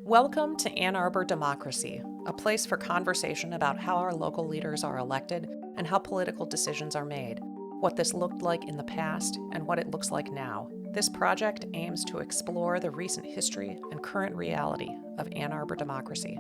Welcome to Ann Arbor Democracy, a place for conversation about how our local leaders are elected and how political decisions are made, what this looked like in the past and what it looks like now. This project aims to explore the recent history and current reality of Ann Arbor democracy.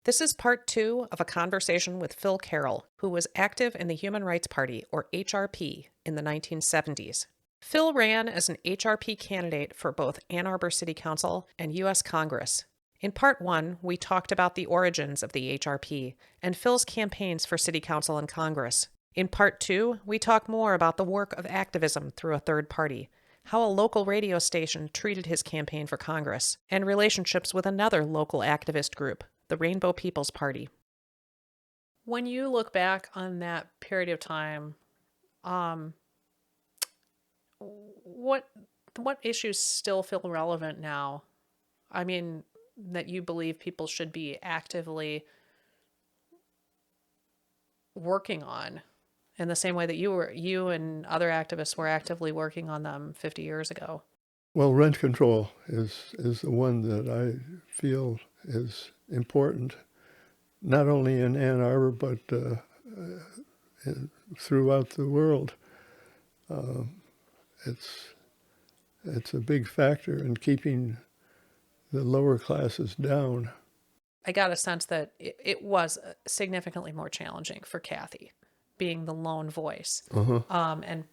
This is part 2 of a conversation with Phil Carroll, who was active in the Human Rights Party, or HRP, in the 1970s. Phil ran as an HRP candidate for both Ann Arbor City Council and U.S. Congress. In part 1, we talked about the origins of the HRP and Phil's campaigns for City Council and Congress. In part 2, we talk more about the work of activism through a third party, how a local radio station treated his campaign for Congress, and relationships with another local activist group, the Rainbow People's Party. When you look back on that period of time, what issues still feel relevant now? I mean, that you believe people should be actively working on in the same way that you and other activists were actively working on them 50 years ago. Well, rent control is the one that I feel is important, not only in Ann Arbor, but throughout the world. It's a big factor in keeping the lower classes down. I got a sense that it was significantly more challenging for Kathy, being the lone voice, and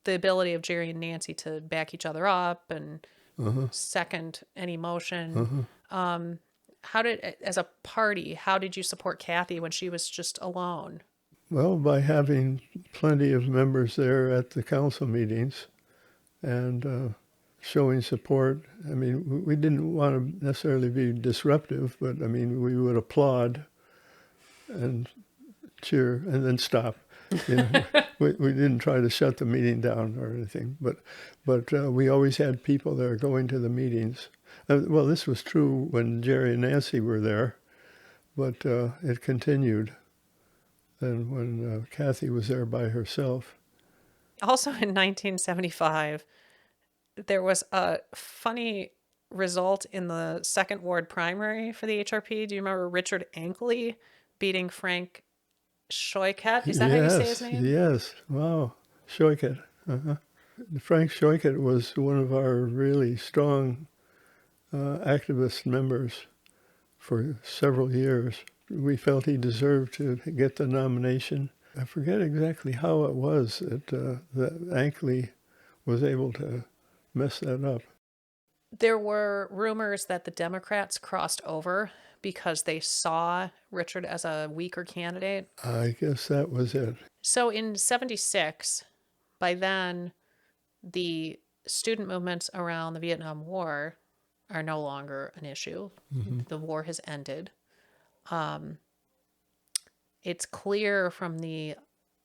the ability of Jerry and Nancy to back each other up and second any motion. As a party, how did you support Kathy when she was just alone? Well, by having plenty of members there at the council meetings and showing support. I mean, we didn't want to necessarily be disruptive, but I mean, we would applaud and cheer and then stop. You know, we didn't try to shut the meeting down or anything, but we always had people there going to the meetings. Well, this was true when Jerry and Nancy were there, but it continued then when Kathy was there by herself. Also in 1975, there was a funny result in the 2nd Ward primary for the HRP. Do you remember Richard Ankley beating Frank Schoiket? Is that how you say his name? Yes. Wow. Schoiket. Frank Schoiket was one of our really strong activist members for several years. We felt he deserved to get the nomination. I forget exactly how it was that Ankley was able to mess that up. There were rumors that the Democrats crossed over because they saw Richard as a weaker candidate. I guess that was it. So in 76, by then, the student movements around the Vietnam War are no longer an issue. The war has ended. It's clear from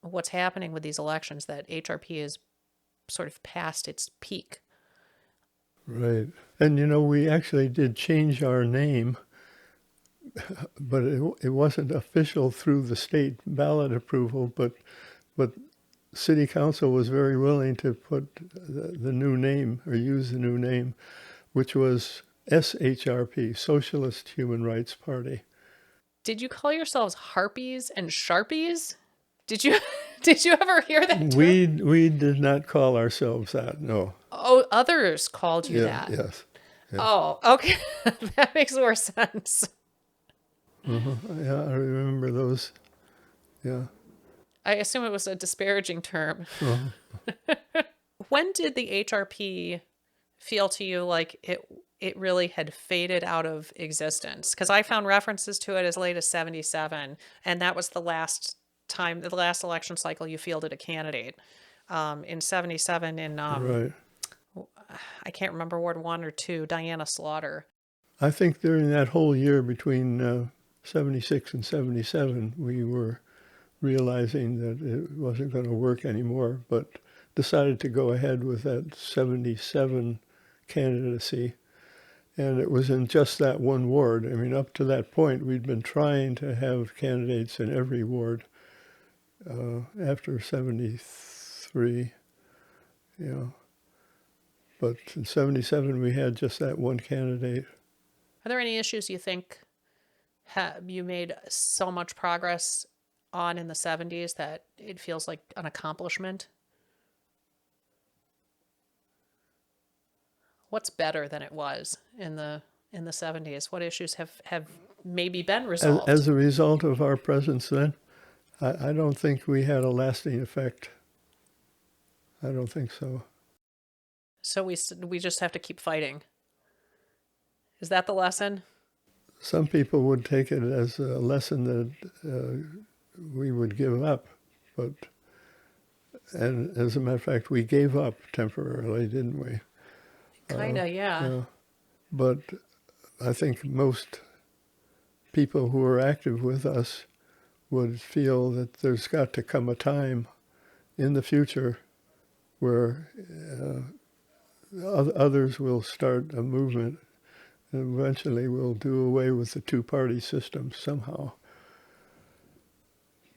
what's happening with these elections that HRP is sort of past its peak. Right. And, you know, we actually did change our name, but it wasn't official through the state ballot approval, but City Council was very willing to put the new name or use the new name, which was SHRP, Socialist Human Rights Party. Did you call yourselves Harpies and Sharpies? Did you ever hear that term? We did not call ourselves that, no. Oh, others called you that. Yes. Oh, okay. That makes more sense. Yeah, I remember those. Yeah. I assume it was a disparaging term. When did the HRP feel to you like it really had faded out of existence? Because I found references to it as late as 77, and that was the last election cycle you fielded a candidate. In 77 in, Right. I can't remember Ward 1 or 2, Diana Slaughter. I think during that whole year between 76 and 77, we were realizing that it wasn't going to work anymore, but decided to go ahead with that 77 candidacy. And it was in just that one ward. I mean, up to that point, we'd been trying to have candidates in every ward. After 73, you know, But in 77, we had just that one candidate. Are there any issues you think you made so much progress on in the 70s that it feels like an accomplishment? What's better than it was in the 70s? What issues have maybe been resolved? As a result of our presence then, I don't think we had a lasting effect. I don't think so. So we just have to keep fighting. Is that the lesson? Some people would take it as a lesson that we would give up, and as a matter of fact, we gave up temporarily, didn't we? Kinda, yeah. But I think most people who are active with us would feel that there's got to come a time in the future where others will start a movement and eventually we'll do away with the two-party system somehow.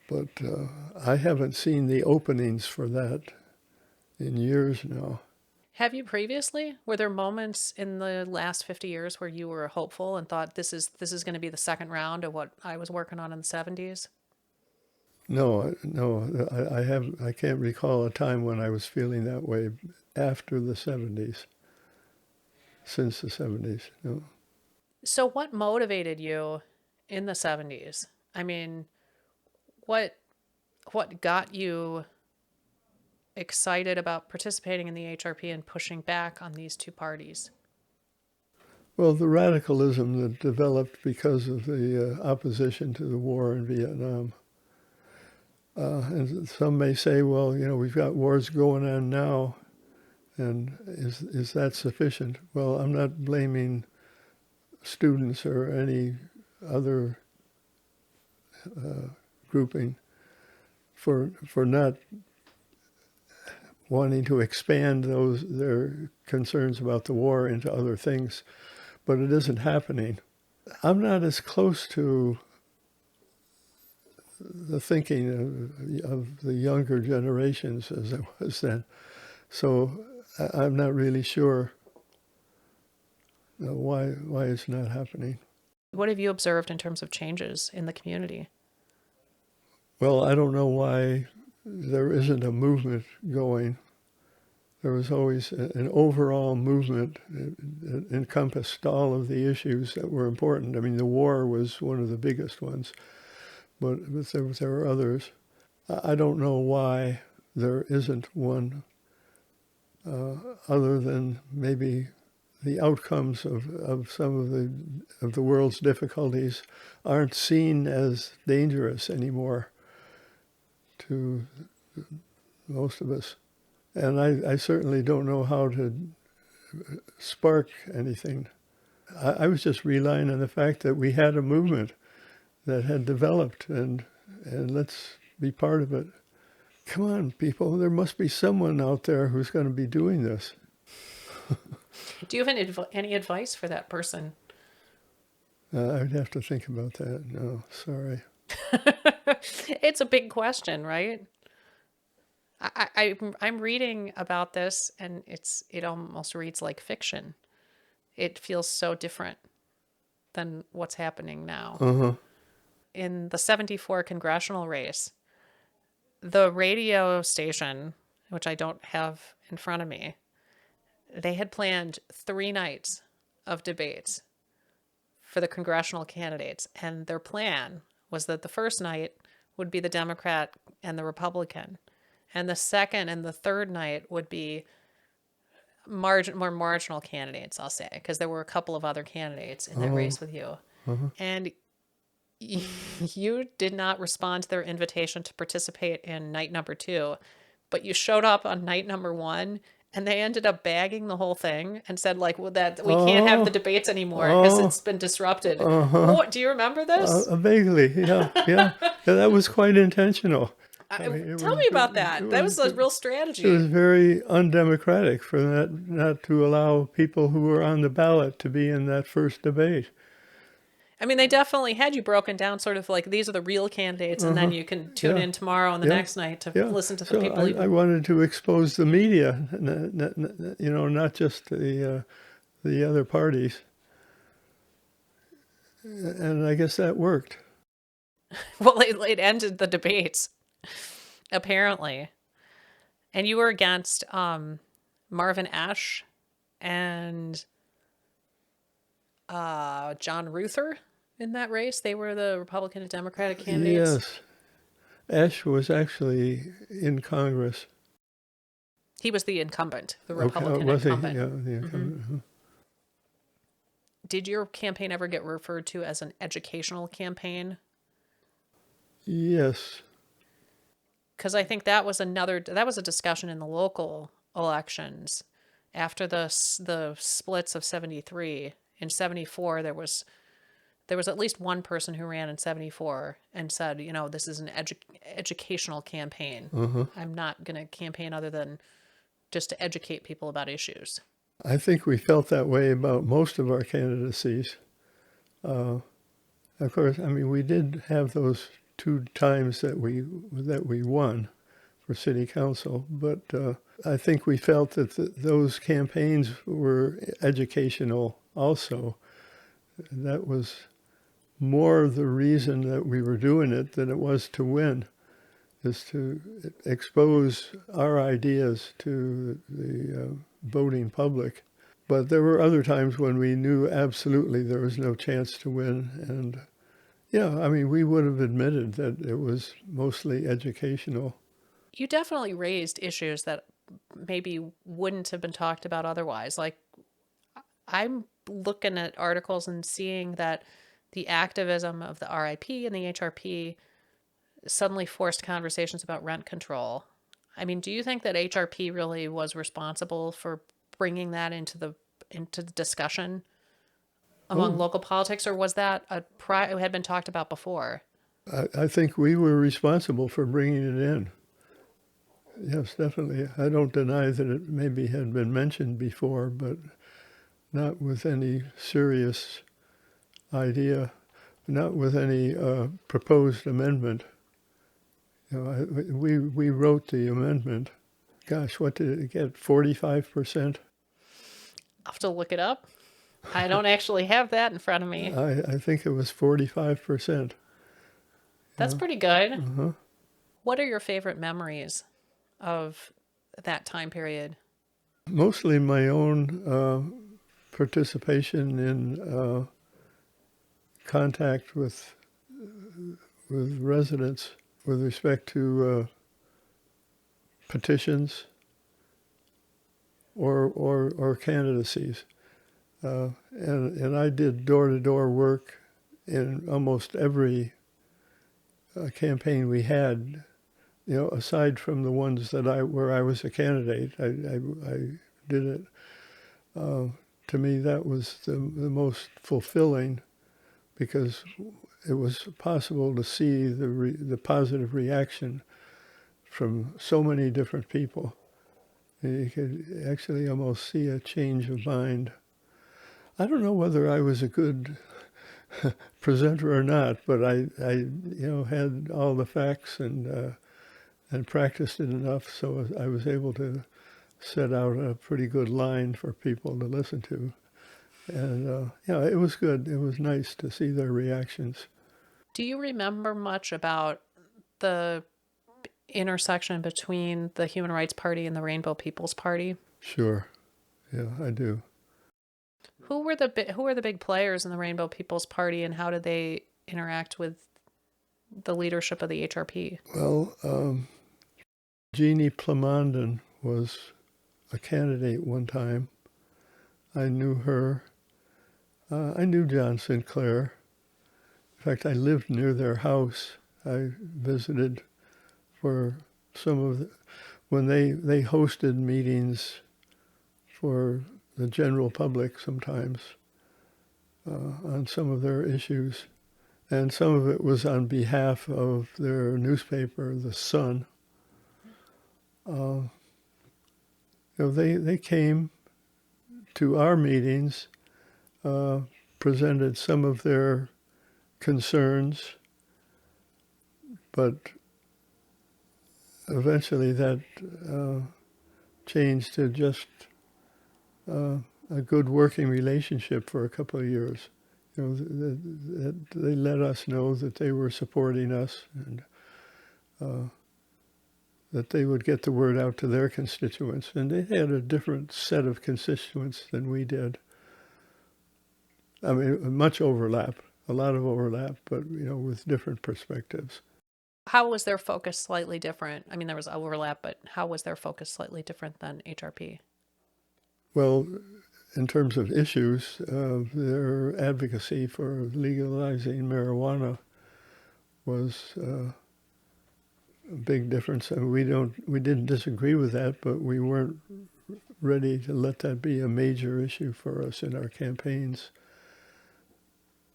But I haven't seen the openings for that in years now. Have you previously? Were there moments in the last 50 years where you were hopeful and thought this is going to be the second round of what I was working on in the 70s? No, I can't recall a time when I was feeling that way after the 70s, since the 70s, no. So what motivated you in the 70s? I mean, what got you excited about participating in the HRP and pushing back on these two parties? Well, the radicalism that developed because of the opposition to the war in Vietnam. And some may say, well, we've got wars going on now, and is that sufficient? Well, I'm not blaming students or any other grouping for not wanting to expand their concerns about the war into other things, but it isn't happening. I'm not as close to the thinking of the younger generations as I was then, so I'm not really sure why it's not happening. What have you observed in terms of changes in the community? Well, I don't know why there isn't a movement going. There was always an overall movement that encompassed all of the issues that were important. I mean, the war was one of the biggest ones, but there were others. I don't know why there isn't one other than maybe the outcomes of some of the world's difficulties aren't seen as dangerous anymore to most of us. And I certainly don't know how to spark anything. I was just relying on the fact that we had a movement that had developed, and let's be part of it. Come on, people, there must be someone out there who's going to be doing this. Do you have any advice for that person? I'd have to think about that. No, sorry. It's a big question, right? I'm reading about this, and it almost reads like fiction. It feels so different than what's happening now. Uh-huh. In the 74 congressional race, the radio station, which I don't have in front of me, they had planned 3 nights of debates for the congressional candidates. And their plan was that the first night would be the Democrat and the Republican. And the second and the third night would be more marginal candidates, I'll say, because there were a couple of other candidates in that race with you. And you did not respond to their invitation to participate in night number 2, but you showed up on night number 1, and they ended up bagging the whole thing and said, like, well, that we can't have the debates anymore because it's been disrupted. Do you remember this? Vaguely, yeah. That was quite intentional. Tell me about that. That was a real strategy. It was very undemocratic for not to allow people who were on the ballot to be in that first debate. I mean, they definitely had you broken down sort of like these are the real candidates, and then you can tune Yeah, in tomorrow and the yeah, next night to yeah. listen to the So people I you. wanted to expose the media, not just the other parties, and I guess that worked. Well, it ended the debates, apparently. And you were against Marvin Ashe and John Ruther in that race. They were the Republican and Democratic candidates. Yes, Ash was actually in Congress. He was the incumbent, the Okay, Republican was he? incumbent. Yeah, the incumbent. Did your campaign ever get referred to as an educational campaign? Yes. Because I think that was a discussion in the local elections after the splits of 73. In 74 there was at least one person who ran in 74 and said, this is an educational campaign. I'm not going to campaign other than just to educate people about issues. I think we felt that way about most of our candidacies. Of course, I mean, we did have those 2 times that we won for city council, but I think we felt that those campaigns were educational also. That was more the reason that we were doing it than it was to win, is to expose our ideas to the voting public. But there were other times when we knew absolutely there was no chance to win. And yeah, I mean, we would have admitted that it was mostly educational. You definitely raised issues that maybe wouldn't have been talked about otherwise. Like, I'm looking at articles and seeing that the activism of the RIP and the HRP suddenly forced conversations about rent control. I mean, do you think that HRP really was responsible for bringing that into the discussion among Oh, local politics, or was that it had been talked about before? I think we were responsible for bringing it in. Yes, definitely. I don't deny that it maybe had been mentioned before, but not with any serious idea, not with any proposed amendment. We wrote the amendment. Gosh, what did it get? 45%? I'll have to look it up. I don't actually have that in front of me. I think it was 45%. That's pretty good. Uh-huh. What are your favorite memories of that time period? Mostly my own participation in contact with residents with respect to petitions or candidacies. And I did door-to-door work in almost every campaign we had, aside from the ones where I was a candidate. I did it. To me, that was the most fulfilling, because it was possible to see the positive reaction from so many different people. And you could actually almost see a change of mind. I don't know whether I was a good presenter or not, but I had all the facts and practiced it enough so I was able to set out a pretty good line for people to listen to. And yeah, it was good. It was nice to see their reactions. Do you remember much about the intersection between the Human Rights Party and the Rainbow People's Party? Sure. Yeah, I do. Who were the big players in the Rainbow People's Party, and how did they interact with the leadership of the HRP? Well, Jeannie Plamondon was a candidate one time. I knew her. I knew John Sinclair. In fact, I lived near their house. I visited for some of when they hosted meetings for the general public sometimes on some of their issues. And some of it was on behalf of their newspaper, The Sun. They came to our meetings, presented some of their concerns, but eventually that changed to just a good working relationship for a couple of years. You know, they let us know that they were supporting us and that they would get the word out to their constituents. And they had a different set of constituents than we did. I mean, much overlap, a lot of overlap, but, you know, with different perspectives. How was their focus slightly different? I mean, there was overlap, but how was their focus slightly different than HRP? Well, in terms of issues, their advocacy for legalizing marijuana was a big difference. And we didn't disagree with that, but we weren't ready to let that be a major issue for us in our campaigns.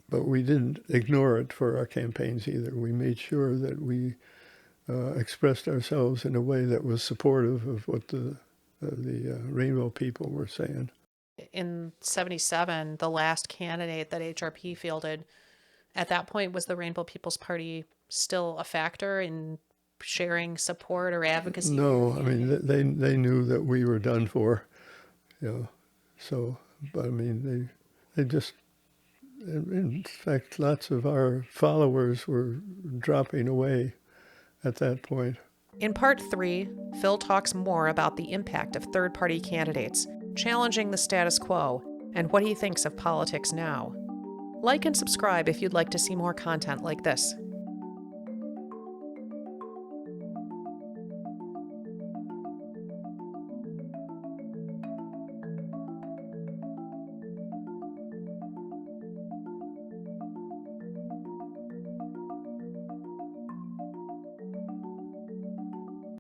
But we didn't ignore it for our campaigns either. We made sure that we expressed ourselves in a way that was supportive of what the Rainbow people were saying. In 77, the last candidate that HRP fielded, at that point, was the Rainbow People's Party still a factor in sharing support or advocacy? No, I mean, they knew that we were done for, you know, so, but I mean, they just, in fact, lots of our followers were dropping away at that point. In part 3, Phil talks more about the impact of third-party candidates, challenging the status quo, and what he thinks of politics now. Like and subscribe if you'd like to see more content like this.